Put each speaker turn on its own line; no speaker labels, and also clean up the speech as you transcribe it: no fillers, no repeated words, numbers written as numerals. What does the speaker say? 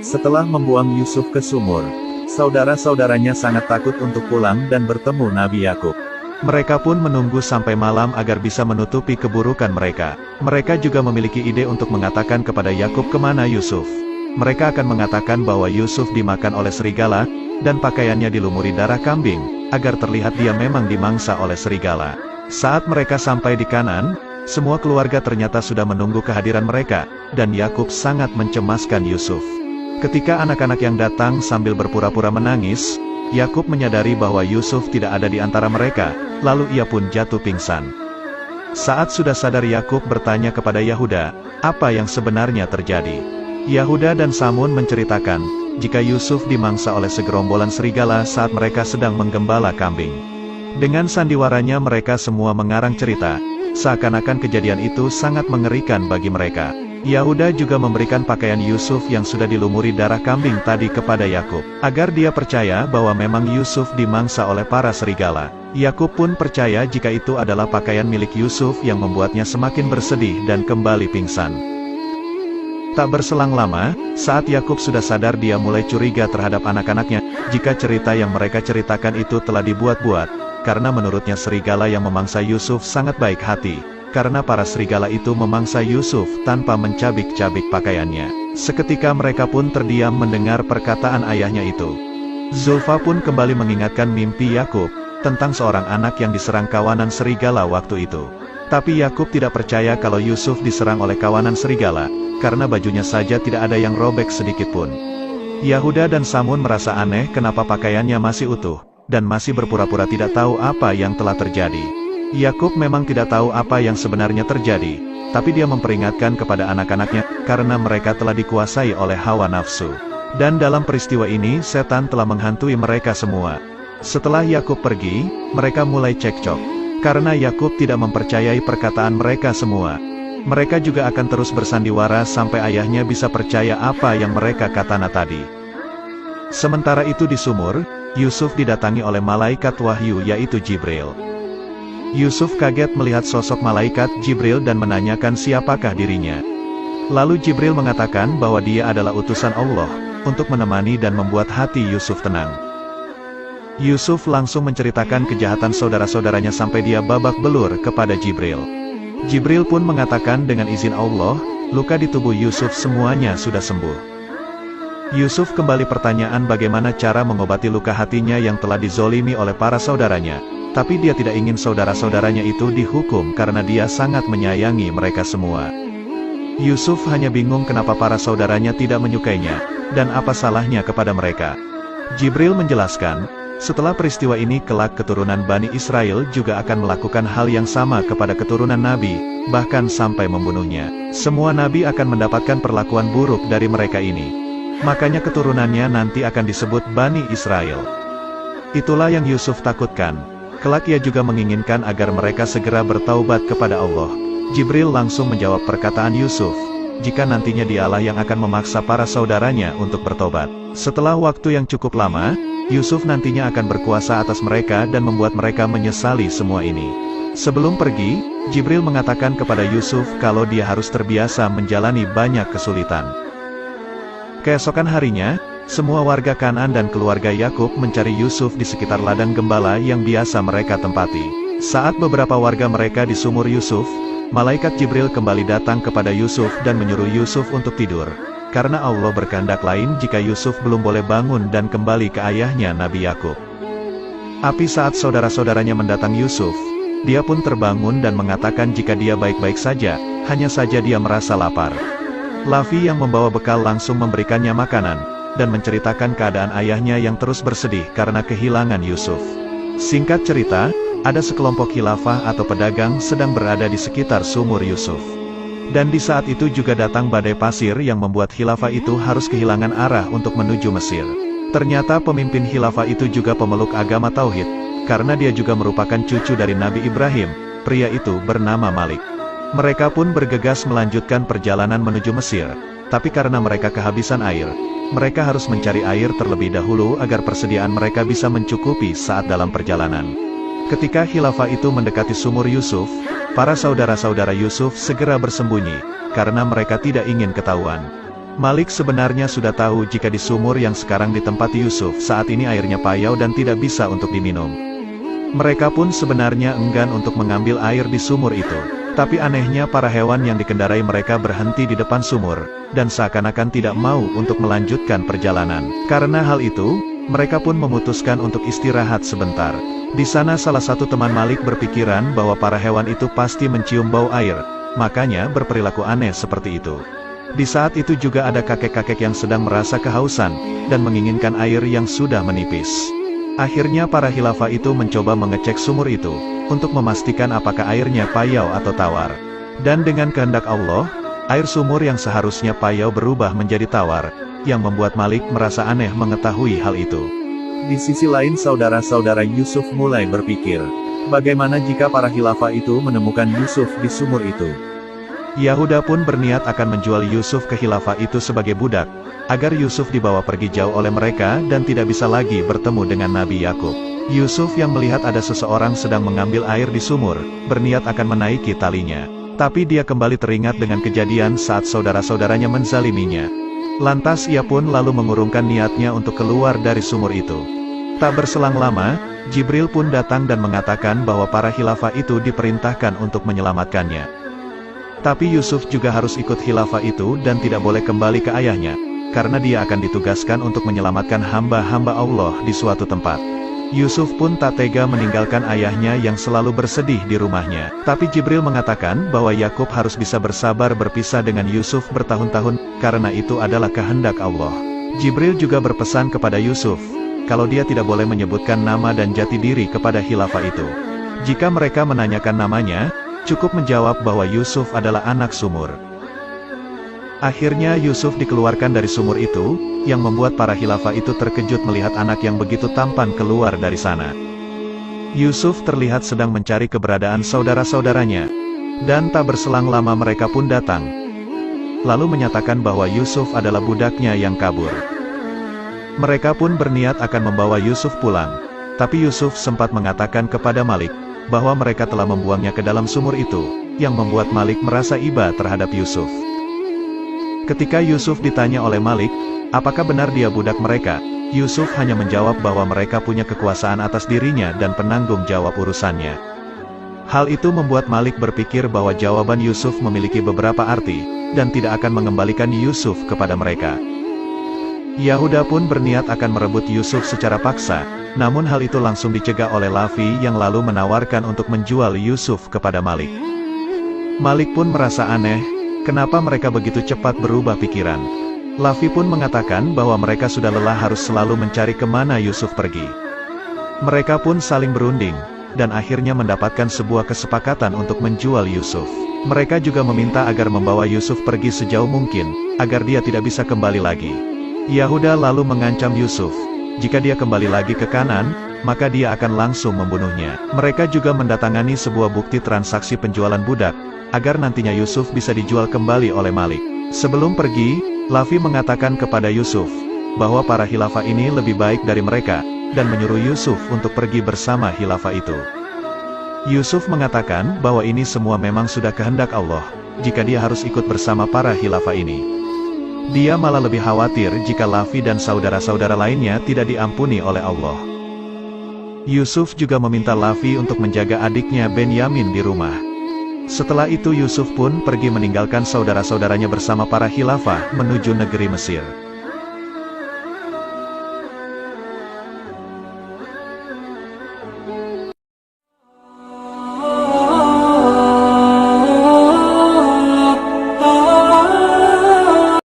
Setelah membuang Yusuf ke sumur, saudara-saudaranya sangat takut untuk pulang dan bertemu Nabi Yakub. Mereka pun menunggu sampai malam agar bisa menutupi keburukan mereka. Mereka juga memiliki ide untuk mengatakan kepada Yakub kemana Yusuf. Mereka akan mengatakan bahwa Yusuf dimakan oleh serigala, dan pakaiannya dilumuri darah kambing, agar terlihat dia memang dimangsa oleh serigala. Saat mereka sampai di Kanaan, semua keluarga ternyata sudah menunggu kehadiran mereka, dan Yakub sangat mencemaskan Yusuf. Ketika anak-anak yang datang sambil berpura-pura menangis, Yakub menyadari bahwa Yusuf tidak ada di antara mereka, lalu ia pun jatuh pingsan. Saat sudah sadar, Yakub bertanya kepada Yahuda, apa yang sebenarnya terjadi. Yahuda dan Samun menceritakan, jika Yusuf dimangsa oleh segerombolan serigala saat mereka sedang menggembala kambing. Dengan sandiwaranya mereka semua mengarang cerita, seakan-akan kejadian itu sangat mengerikan bagi mereka. Yahuda juga memberikan pakaian Yusuf yang sudah dilumuri darah kambing tadi kepada Yakub, agar dia percaya bahwa memang Yusuf dimangsa oleh para serigala. Yakub pun percaya jika itu adalah pakaian milik Yusuf yang membuatnya semakin bersedih dan kembali pingsan. Tak berselang lama, saat Yakub sudah sadar, dia mulai curiga terhadap anak-anaknya, jika cerita yang mereka ceritakan itu telah dibuat-buat, karena menurutnya serigala yang memangsa Yusuf sangat baik hati. Karena para serigala itu memangsa Yusuf tanpa mencabik-cabik pakaiannya. Seketika mereka pun terdiam mendengar perkataan ayahnya itu. Zulfa pun kembali mengingatkan mimpi Yakub tentang seorang anak yang diserang kawanan serigala waktu itu. Tapi Yakub tidak percaya kalau Yusuf diserang oleh kawanan serigala, karena bajunya saja tidak ada yang robek sedikit pun. Yahuda dan Samun merasa aneh kenapa pakaiannya masih utuh, dan masih berpura-pura tidak tahu apa yang telah terjadi. Yakub memang tidak tahu apa yang sebenarnya terjadi, tapi dia memperingatkan kepada anak-anaknya, karena mereka telah dikuasai oleh hawa nafsu. Dan dalam peristiwa ini, setan telah menghantui mereka semua. Setelah Yakub pergi, mereka mulai cekcok. Karena Yakub tidak mempercayai perkataan mereka semua. Mereka juga akan terus bersandiwara sampai ayahnya bisa percaya apa yang mereka katakan tadi. Sementara itu di sumur, Yusuf didatangi oleh malaikat wahyu yaitu Jibril. Yusuf kaget melihat sosok malaikat Jibril dan menanyakan siapakah dirinya. Lalu Jibril mengatakan bahwa dia adalah utusan Allah, untuk menemani dan membuat hati Yusuf tenang. Yusuf langsung menceritakan kejahatan saudara-saudaranya sampai dia babak belur kepada Jibril. Jibril pun mengatakan dengan izin Allah, luka di tubuh Yusuf semuanya sudah sembuh. Yusuf kembali pertanyaan bagaimana cara mengobati luka hatinya yang telah dizolimi oleh para saudaranya. Tapi dia tidak ingin saudara-saudaranya itu dihukum karena dia sangat menyayangi mereka semua. Yusuf hanya bingung kenapa para saudaranya tidak menyukainya, dan apa salahnya kepada mereka. Jibril menjelaskan, setelah peristiwa ini kelak keturunan Bani Israel juga akan melakukan hal yang sama kepada keturunan Nabi, bahkan sampai membunuhnya. Semua Nabi akan mendapatkan perlakuan buruk dari mereka ini. Makanya keturunannya nanti akan disebut Bani Israel. Itulah yang Yusuf takutkan. Kelak ia juga menginginkan agar mereka segera bertaubat kepada Allah. Jibril langsung menjawab perkataan Yusuf, jika nantinya dialah yang akan memaksa para saudaranya untuk bertobat. Setelah waktu yang cukup lama, Yusuf nantinya akan berkuasa atas mereka dan membuat mereka menyesali semua ini. Sebelum pergi, Jibril mengatakan kepada Yusuf kalau dia harus terbiasa menjalani banyak kesulitan. Keesokan harinya, semua warga Kanaan dan keluarga Yakub mencari Yusuf di sekitar ladang gembala yang biasa mereka tempati. Saat beberapa warga mereka di sumur Yusuf, malaikat Jibril kembali datang kepada Yusuf dan menyuruh Yusuf untuk tidur. Karena Allah berkehendak lain jika Yusuf belum boleh bangun dan kembali ke ayahnya Nabi Yakub. Tapi saat saudara-saudaranya mendatang Yusuf, dia pun terbangun dan mengatakan jika dia baik-baik saja, hanya saja dia merasa lapar. Lavi yang membawa bekal langsung memberikannya makanan, dan menceritakan keadaan ayahnya yang terus bersedih karena kehilangan Yusuf. Singkat cerita, ada sekelompok khilafah atau pedagang sedang berada di sekitar sumur Yusuf. Dan di saat itu juga datang badai pasir yang membuat khilafah itu harus kehilangan arah untuk menuju Mesir. Ternyata pemimpin khilafah itu juga pemeluk agama Tauhid, karena dia juga merupakan cucu dari Nabi Ibrahim, pria itu bernama Malik. Mereka pun bergegas melanjutkan perjalanan menuju Mesir, tapi karena mereka kehabisan air, mereka harus mencari air terlebih dahulu agar persediaan mereka bisa mencukupi saat dalam perjalanan. Ketika khilafah itu mendekati sumur Yusuf, para saudara-saudara Yusuf segera bersembunyi, karena mereka tidak ingin ketahuan. Malik sebenarnya sudah tahu jika di sumur yang sekarang ditempati Yusuf saat ini airnya payau dan tidak bisa untuk diminum. Mereka pun sebenarnya enggan untuk mengambil air di sumur itu. Tapi anehnya para hewan yang dikendarai mereka berhenti di depan sumur, dan seakan-akan tidak mau untuk melanjutkan perjalanan. Karena hal itu, mereka pun memutuskan untuk istirahat sebentar. Di sana salah satu teman Malik berpikiran bahwa para hewan itu pasti mencium bau air, makanya berperilaku aneh seperti itu. Di saat itu juga ada kakek-kakek yang sedang merasa kehausan, dan menginginkan air yang sudah menipis. Akhirnya para khilafah itu mencoba mengecek sumur itu, untuk memastikan apakah airnya payau atau tawar. Dan dengan kehendak Allah, air sumur yang seharusnya payau berubah menjadi tawar, yang membuat Malik merasa aneh mengetahui hal itu. Di sisi lain saudara-saudara Yusuf mulai berpikir, bagaimana jika para khilafah itu menemukan Yusuf di sumur itu? Yahuda pun berniat akan menjual Yusuf ke khilafah itu sebagai budak, agar Yusuf dibawa pergi jauh oleh mereka dan tidak bisa lagi bertemu dengan Nabi Yakub. Yusuf yang melihat ada seseorang sedang mengambil air di sumur, berniat akan menaiki talinya. Tapi dia kembali teringat dengan kejadian saat saudara-saudaranya menzaliminya. Lantas ia pun lalu mengurungkan niatnya untuk keluar dari sumur itu. Tak berselang lama, Jibril pun datang dan mengatakan bahwa para khilafah itu diperintahkan untuk menyelamatkannya. Tapi Yusuf juga harus ikut khilafah itu dan tidak boleh kembali ke ayahnya, karena dia akan ditugaskan untuk menyelamatkan hamba-hamba Allah di suatu tempat. Yusuf pun tak tega meninggalkan ayahnya yang selalu bersedih di rumahnya. Tapi Jibril mengatakan bahwa Yakub harus bisa bersabar berpisah dengan Yusuf bertahun-tahun, karena itu adalah kehendak Allah. Jibril juga berpesan kepada Yusuf, kalau dia tidak boleh menyebutkan nama dan jati diri kepada khilafah itu. Jika mereka menanyakan namanya, cukup menjawab bahwa Yusuf adalah anak sumur. Akhirnya Yusuf dikeluarkan dari sumur itu, yang membuat para khilafah itu terkejut melihat anak yang begitu tampan keluar dari sana. Yusuf terlihat sedang mencari keberadaan saudara-saudaranya, dan tak berselang lama mereka pun datang, lalu menyatakan bahwa Yusuf adalah budaknya yang kabur. Mereka pun berniat akan membawa Yusuf pulang, tapi Yusuf sempat mengatakan kepada Malik, bahwa mereka telah membuangnya ke dalam sumur itu, yang membuat Malik merasa iba terhadap Yusuf. Ketika Yusuf ditanya oleh Malik, apakah benar dia budak mereka, Yusuf hanya menjawab bahwa mereka punya kekuasaan atas dirinya dan penanggung jawab urusannya. Hal itu membuat Malik berpikir bahwa jawaban Yusuf memiliki beberapa arti, dan tidak akan mengembalikan Yusuf kepada mereka. Yahuda pun berniat akan merebut Yusuf secara paksa, namun hal itu langsung dicegah oleh Lavi yang lalu menawarkan untuk menjual Yusuf kepada Malik. Malik pun merasa aneh, kenapa mereka begitu cepat berubah pikiran. Lavi pun mengatakan bahwa mereka sudah lelah harus selalu mencari kemana Yusuf pergi. Mereka pun saling berunding, dan akhirnya mendapatkan sebuah kesepakatan untuk menjual Yusuf. Mereka juga meminta agar membawa Yusuf pergi sejauh mungkin, agar dia tidak bisa kembali lagi. Yahuda lalu mengancam Yusuf, jika dia kembali lagi ke Kanaan, maka dia akan langsung membunuhnya. Mereka juga mendatangani sebuah bukti transaksi penjualan budak, agar nantinya Yusuf bisa dijual kembali oleh Malik. Sebelum pergi, Lavi mengatakan kepada Yusuf, bahwa para khilafah ini lebih baik dari mereka, dan menyuruh Yusuf untuk pergi bersama khilafah itu. Yusuf mengatakan bahwa ini semua memang sudah kehendak Allah, jika dia harus ikut bersama para khilafah ini. Dia malah lebih khawatir jika Lavi dan saudara-saudara lainnya tidak diampuni oleh Allah. Yusuf juga meminta Lavi untuk menjaga adiknya Benyamin di rumah. Setelah itu Yusuf pun pergi meninggalkan saudara-saudaranya bersama para khilafah menuju negeri Mesir.